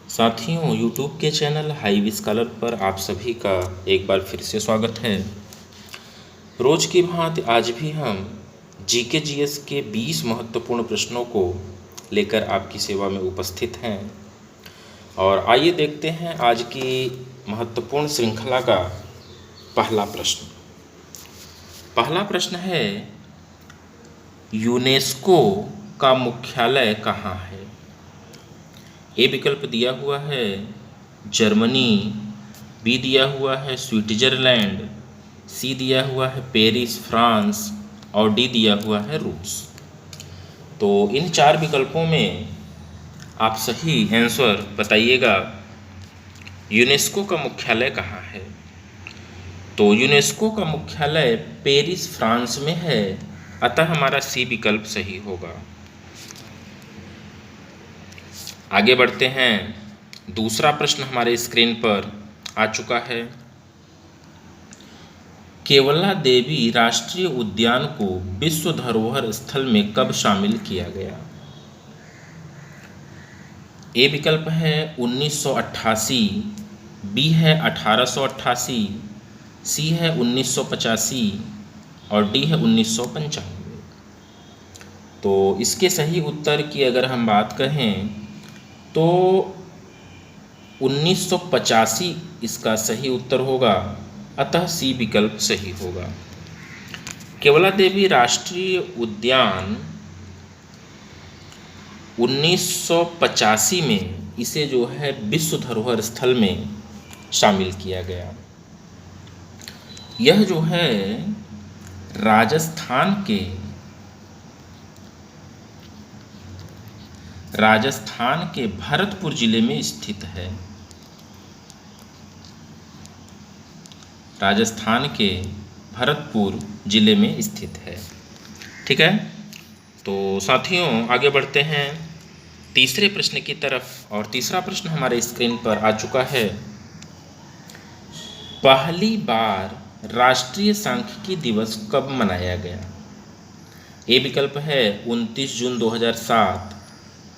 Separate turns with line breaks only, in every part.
साथियों, यूट्यूब के channel heavy scholar पर आप सभी का एक बार फिर से स्वागत है। रोज की भांति आज भी हम जीके जीएस के 20 महत्वपूर्ण प्रश्नों को लेकर आपकी सेवा में उपस्थित हैं। और आइए देखते हैं आज की महत्वपूर्ण श्रृंखला का पहला प्रश्न। पहला प्रश्न है, यूनेस्को का मुख्यालय कहाँ है? ए विकल्प दिया हुआ है जर्मनी, बी दिया हुआ है स्विट्जरलैंड, सी दिया हुआ है पेरिस फ्रांस और डी दिया हुआ है रूस। तो इन चार विकल्पों में आप सही आंसर बताइएगा, यूनेस्को का मुख्यालय कहाँ है? तो यूनेस्को का मुख्यालय पेरिस फ्रांस में है, अतः हमारा सी विकल्प सही होगा। आगे बढ़ते हैं। दूसरा प्रश्न हमारे स्क्रीन पर आ चुका है। केवला देवी राष्ट्रीय उद्यान को विश्व धरोहर स्थल में कब शामिल किया गया? ए विकल्प है 1988, बी है 1888, सी है 1985 और डी है 1995। तो इसके सही उत्तर की अगर हम बात कहें तो 1985 इसका सही उत्तर होगा, अतः सी विकल्प सही होगा। केवला देवी राष्ट्रीय उद्यान 1985 में इसे जो है विश्व धरोहर स्थल में शामिल किया गया। यह जो है राजस्थान के भरतपुर जिले में स्थित है। राजस्थान के भरतपुर जिले में स्थित है। ठीक है, तो साथियों आगे बढ़ते हैं तीसरे प्रश्न की तरफ। और तीसरा प्रश्न हमारे स्क्रीन पर आ चुका है। पहली बार राष्ट्रीय सांख्यिकी दिवस कब मनाया गया? ए विकल्प है 29 जून 2007,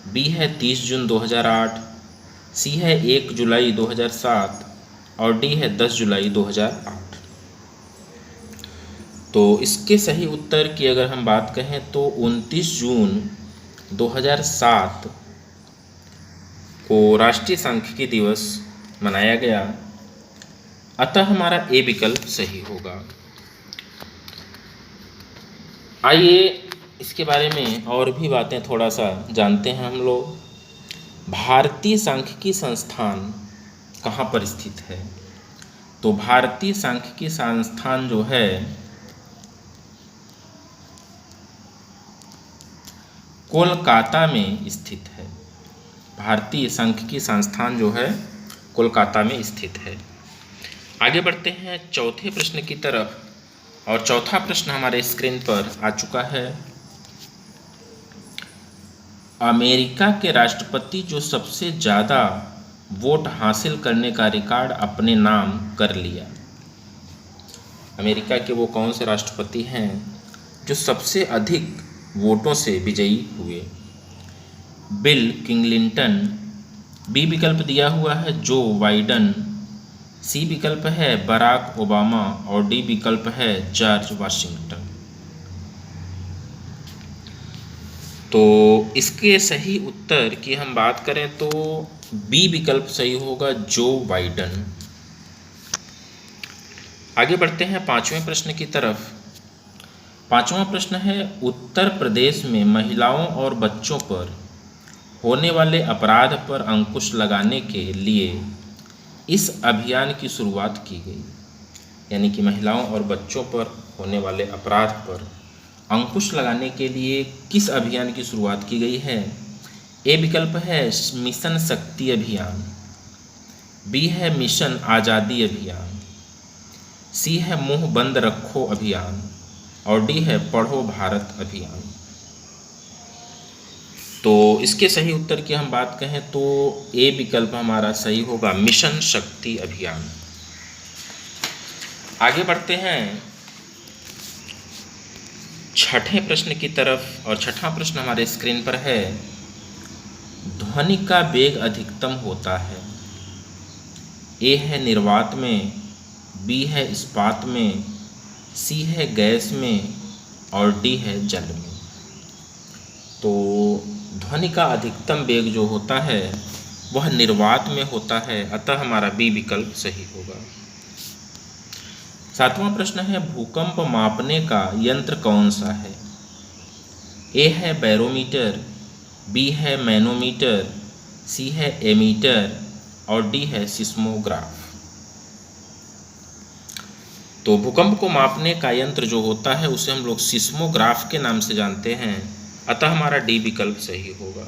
बी है 30 जून 2008, सी है 1 जुलाई 2007 और डी है 10 जुलाई 2008। तो इसके सही उत्तर की अगर हम बात कहें तो 29 जून 2007 को राष्ट्रीय सांख्यिकी दिवस मनाया गया, अतः हमारा ए विकल्प सही होगा। आइए इसके बारे में और भी बातें थोड़ा सा जानते हैं हम लोग। भारतीय सांख्यिकी संस्थान कहाँ पर स्थित है? तो भारतीय सांख्यिकी संस्थान जो है कोलकाता में स्थित है। भारतीय सांख्यिकी संस्थान जो है कोलकाता में स्थित है। आगे बढ़ते हैं चौथे प्रश्न की तरफ। और चौथा प्रश्न हमारे स्क्रीन पर आ चुका है। अमेरिका के राष्ट्रपति जो सबसे ज़्यादा वोट हासिल करने का रिकॉर्ड अपने नाम कर लिया, अमेरिका के वो कौन से राष्ट्रपति हैं जो सबसे अधिक वोटों से विजयी हुए? बिल क्लिंटन, बी विकल्प दिया हुआ है जो बाइडन, सी विकल्प है बराक ओबामा और डी विकल्प है जॉर्ज वाशिंगटन। तो इसके सही उत्तर की हम बात करें तो बी विकल्प सही होगा, जो बाइडन। आगे बढ़ते हैं पांचवें प्रश्न की तरफ। पांचवा प्रश्न है, उत्तर प्रदेश में महिलाओं और बच्चों पर होने वाले अपराध पर अंकुश लगाने के लिए इस अभियान की शुरुआत की गई। यानी कि महिलाओं और बच्चों पर होने वाले अपराध पर अंकुश लगाने के लिए किस अभियान की शुरुआत की गई है? ए विकल्प है मिशन शक्ति अभियान, बी है मिशन आज़ादी अभियान, सी है मुंह बंद रखो अभियान और डी है पढ़ो भारत अभियान। तो इसके सही उत्तर की हम बात कहें तो ए विकल्प हमारा सही होगा, मिशन शक्ति अभियान। आगे बढ़ते हैं छठे प्रश्न की तरफ। और छठा प्रश्न हमारे स्क्रीन पर है, ध्वनि का वेग अधिकतम होता है? ए है निर्वात में, बी है इस्पात में, सी है गैस में और डी है जल में। तो ध्वनि का अधिकतम वेग जो होता है वह निर्वात में होता है, अतः हमारा बी विकल्प सही होगा। 7वां प्रश्न है भूकंप मापने का यंत्र कौन सा है? ए है बैरोमीटर, बी है मैनोमीटर, सी है एमीटर और डी है सिस्मोग्राफ। तो भूकंप को मापने का यंत्र जो होता है उसे हम लोग सिस्मोग्राफ के नाम से जानते हैं, अतः हमारा डी विकल्प सही होगा।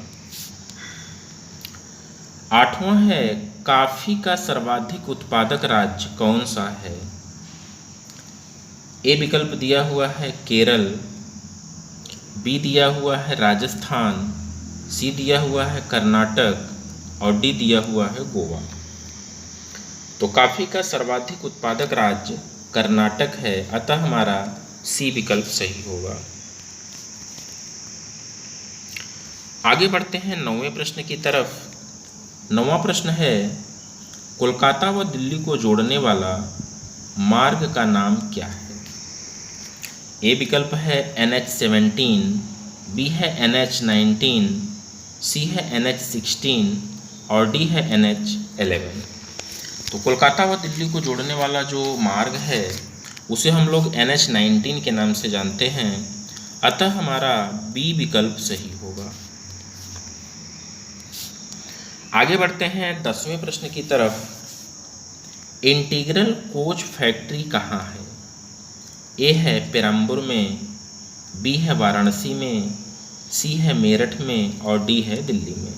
8वां है कॉफी का सर्वाधिक उत्पादक राज्य कौन सा है? ए विकल्प दिया हुआ है केरल, बी दिया हुआ है राजस्थान, सी दिया हुआ है कर्नाटक और डी दिया हुआ है गोवा। तो कॉफी का सर्वाधिक उत्पादक राज्य कर्नाटक है, अतः हमारा सी विकल्प सही होगा। आगे बढ़ते हैं 9वें प्रश्न की तरफ। 9वां प्रश्न है कोलकाता व दिल्ली को जोड़ने वाला मार्ग का नाम क्या है? ए विकल्प है NH17, बी है NH19, सी है NH16 और डी है NH11। तो कोलकाता व दिल्ली को जोड़ने वाला जो मार्ग है उसे हम लोग NH19 के नाम से जानते हैं, अतः हमारा बी विकल्प सही होगा। आगे बढ़ते हैं 10वें प्रश्न की तरफ। इंटीग्रल कोच फैक्ट्री कहाँ है? ए है पेरम्बूर में, बी है वाराणसी में, सी है मेरठ में और डी है दिल्ली में।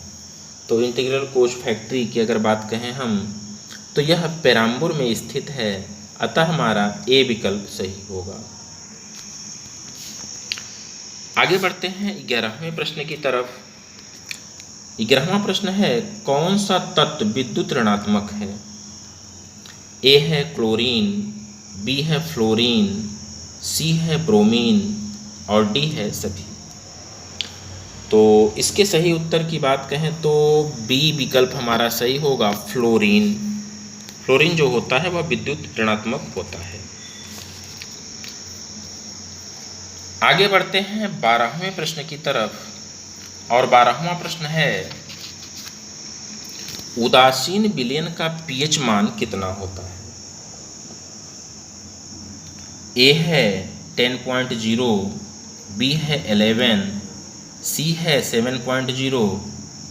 तो इंटीग्रल कोच फैक्ट्री की अगर बात कहें हम तो यह पेरम्बूर में स्थित है, अतः हमारा ए विकल्प सही होगा। आगे बढ़ते हैं 11वें प्रश्न की तरफ। 11वां प्रश्न है कौन सा तत्व विद्युत ऋणात्मक है? ए है क्लोरीन, बी है फ्लोरीन, सी है ब्रोमीन और डी है सभी। तो इसके सही उत्तर की बात कहें तो बी विकल्प हमारा सही होगा, फ्लोरीन। फ्लोरीन जो होता है वह विद्युत ऋणात्मक होता है। आगे बढ़ते हैं 12वें प्रश्न की तरफ और 12वां प्रश्न है उदासीन विलयन का पीएच मान कितना होता है? ए है 10.0, बी है 11, सी है 7.0,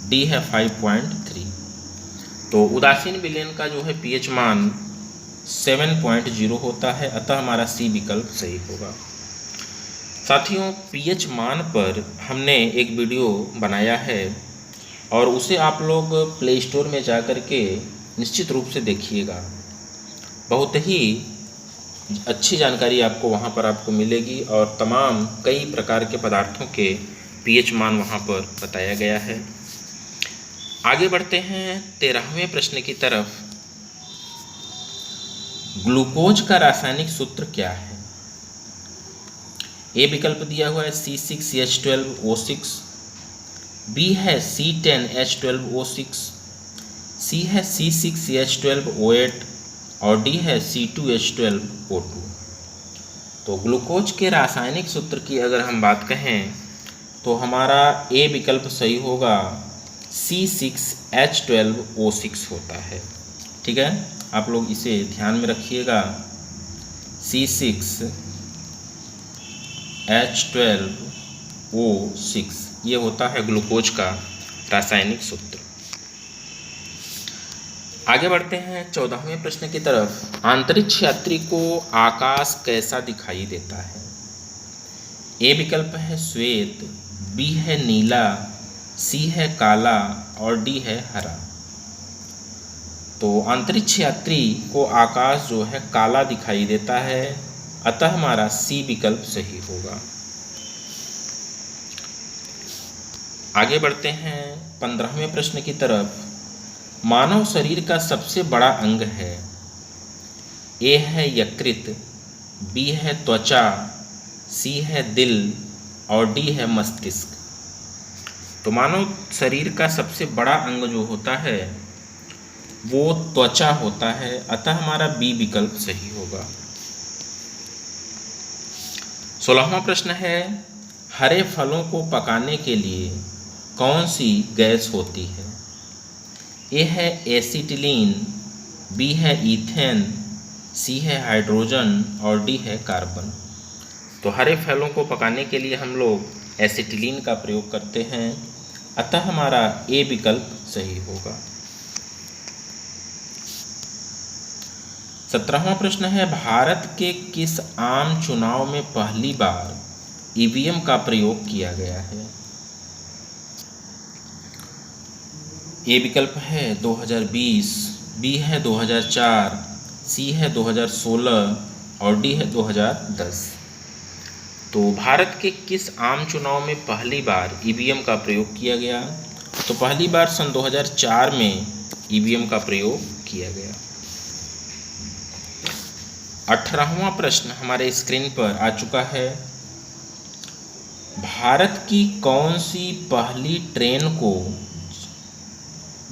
डी है 5.3। तो उदासीन विलयन का जो है पीएच मान 7.0 होता है, अतः हमारा सी विकल्प सही होगा। साथियों, पीएच मान पर हमने एक वीडियो बनाया है और उसे आप लोग प्ले स्टोर में जा कर के निश्चित रूप से देखिएगा। बहुत ही अच्छी जानकारी आपको वहाँ पर आपको मिलेगी और तमाम कई प्रकार के पदार्थों के पीएच मान वहाँ पर बताया गया है। आगे बढ़ते हैं 13वें प्रश्न की तरफ। ग्लूकोज का रासायनिक सूत्र क्या है? ए विकल्प दिया हुआ है C6H12O6, बी है C10H12O6, सी है C6H12O8 और डी है C2H12O2। तो ग्लूकोज के रासायनिक सूत्र की अगर हम बात कहें तो हमारा ए विकल्प सही होगा, C6H12O6 होता है। ठीक है, आप लोग इसे ध्यान में रखिएगा। C6H12O6 ये होता है ग्लूकोज का रासायनिक सूत्र। आगे बढ़ते हैं 14वें प्रश्न की तरफ। अंतरिक्ष यात्री को आकाश कैसा दिखाई देता है? ए विकल्प है श्वेत, बी है नीला, सी है काला और डी है हरा। तो अंतरिक्ष यात्री को आकाश जो है काला दिखाई देता है, अतः हमारा सी विकल्प सही होगा। आगे बढ़ते हैं 15वें प्रश्न की तरफ। मानव शरीर का सबसे बड़ा अंग है? ए है यकृत, बी है त्वचा, सी है दिल और डी है मस्तिष्क। तो मानव शरीर का सबसे बड़ा अंग जो होता है वो त्वचा होता है, अतः हमारा बी विकल्प सही होगा। 16वां प्रश्न है, हरे फलों को पकाने के लिए कौन सी गैस होती है? ए है एसिटिलीन, बी है ईथेन, सी है हाइड्रोजन और डी है कार्बन। तो हरे फलों को पकाने के लिए हम लोग एसिटिलीन का प्रयोग करते हैं, अतः हमारा ए विकल्प सही होगा। 17वां प्रश्न है, भारत के किस आम चुनाव में पहली बार ईवीएम का प्रयोग किया गया है? ए विकल्प है 2020, बी है 2004, सी है 2016 और डी है 2010। तो भारत के किस आम चुनाव में पहली बार ईवीएम का प्रयोग किया गया? तो पहली बार सन 2004 में ईवीएम का प्रयोग किया गया। 18वां प्रश्न हमारे स्क्रीन पर आ चुका है, भारत की कौन सी पहली ट्रेन को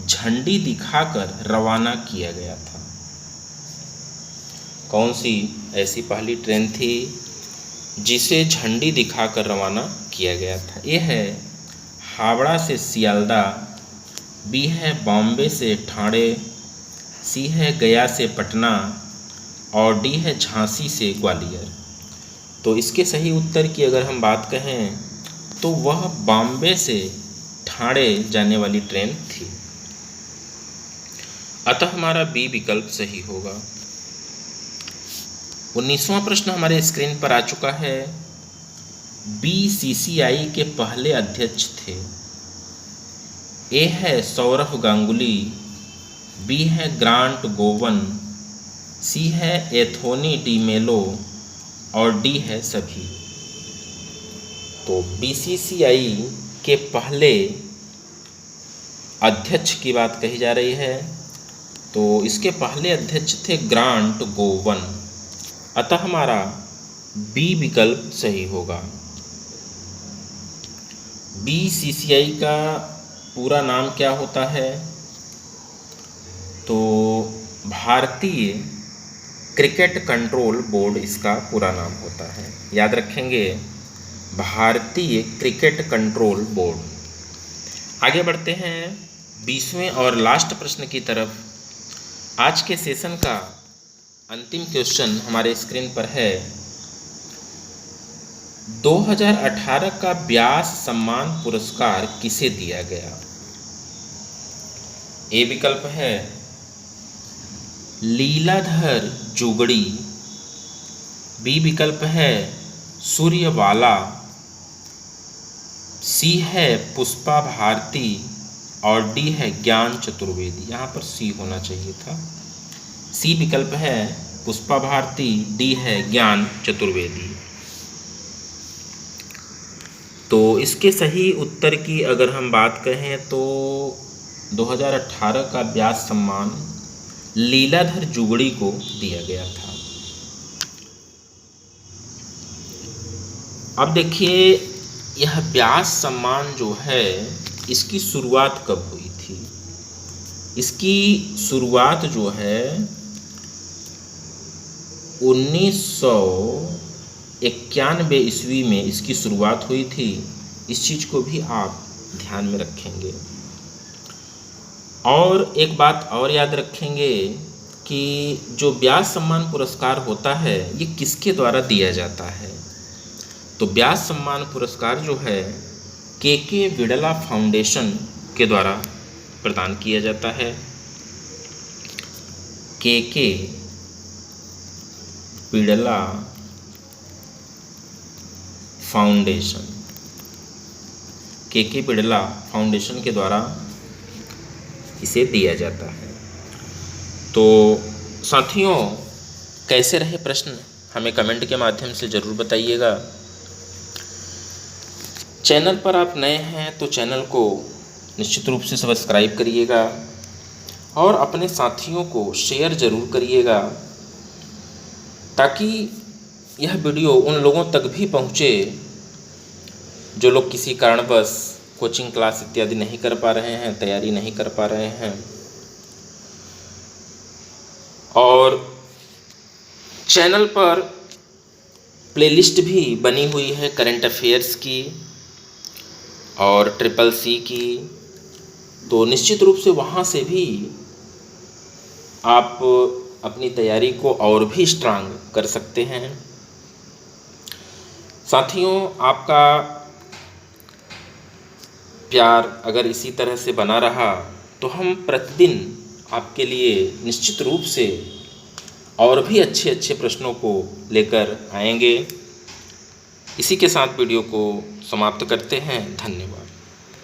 झंडी दिखाकर रवाना किया गया था? कौन सी ऐसी पहली ट्रेन थी जिसे झंडी दिखाकर रवाना किया गया था? ए है हावड़ा से सियालदह, बी है बॉम्बे से ठाणे, सी है गया से पटना और डी है झांसी से ग्वालियर। तो इसके सही उत्तर की अगर हम बात कहें तो वह बॉम्बे से ठाणे जाने वाली ट्रेन थी, अतः हमारा बी विकल्प सही होगा। 19वां प्रश्न हमारे स्क्रीन पर आ चुका है, बीसीसीआई के पहले अध्यक्ष थे? ए है सौरभ गांगुली, बी है ग्रांट गोवन, सी है एंथोनी डी मेलो और डी है सभी। तो बीसीसीआई के पहले अध्यक्ष की बात कही जा रही है, तो इसके पहले अध्यक्ष थे ग्रांट गोवन, अतः हमारा बी विकल्प सही होगा। बीसीसीआई का पूरा नाम क्या होता है? तो भारतीय क्रिकेट कंट्रोल बोर्ड इसका पूरा नाम होता है, याद रखेंगे, भारतीय क्रिकेट कंट्रोल बोर्ड। आगे बढ़ते हैं 20वें और लास्ट प्रश्न की तरफ। आज के सेशन का अंतिम क्वेश्चन हमारे स्क्रीन पर है, 2018 का व्यास सम्मान पुरस्कार किसे दिया गया? ए विकल्प है लीलाधर जुगड़ी, बी विकल्प है सूर्यवाला, सी है पुष्पा भारती और डी है ज्ञान चतुर्वेदी। यहाँ पर सी होना चाहिए था। सी विकल्प है पुष्पा भारती, डी है ज्ञान चतुर्वेदी। तो इसके सही उत्तर की अगर हम बात कहें तो 2018 का व्यास सम्मान लीलाधर जुगड़ी को दिया गया था। अब देखिए, यह व्यास सम्मान जो है इसकी शुरुआत कब हुई थी? इसकी शुरुआत जो है 1991 ईस्वी में इसकी शुरुआत हुई थी। इस चीज़ को भी आप ध्यान में रखेंगे। और एक बात और याद रखेंगे कि जो व्यास सम्मान पुरस्कार होता है ये किसके द्वारा दिया जाता है? तो व्यास सम्मान पुरस्कार जो है के बिड़ला फाउंडेशन के द्वारा प्रदान किया जाता है। के बिड़ला फाउंडेशन, के बिड़ला फाउंडेशन के द्वारा इसे दिया जाता है। तो साथियों, कैसे रहे प्रश्न हमें कमेंट के माध्यम से ज़रूर बताइएगा। चैनल पर आप नए हैं तो चैनल को निश्चित रूप से सब्सक्राइब करिएगा और अपने साथियों को शेयर ज़रूर करिएगा, ताकि यह वीडियो उन लोगों तक भी पहुँचे जो लोग किसी कारणवश कोचिंग क्लास इत्यादि नहीं कर पा रहे हैं, तैयारी नहीं कर पा रहे हैं, और चैनल पर प्लेलिस्ट भी बनी हुई है करंट अफेयर्स की और CCC की, तो निश्चित रूप से वहाँ से भी आप अपनी तैयारी को और भी स्ट्रांग कर सकते हैं। साथियों, आपका प्यार अगर इसी तरह से बना रहा तो हम प्रतिदिन आपके लिए निश्चित रूप से और भी अच्छे अच्छे प्रश्नों को लेकर आएंगे। इसी के साथ वीडियो को समाप्त करते हैं। धन्यवाद।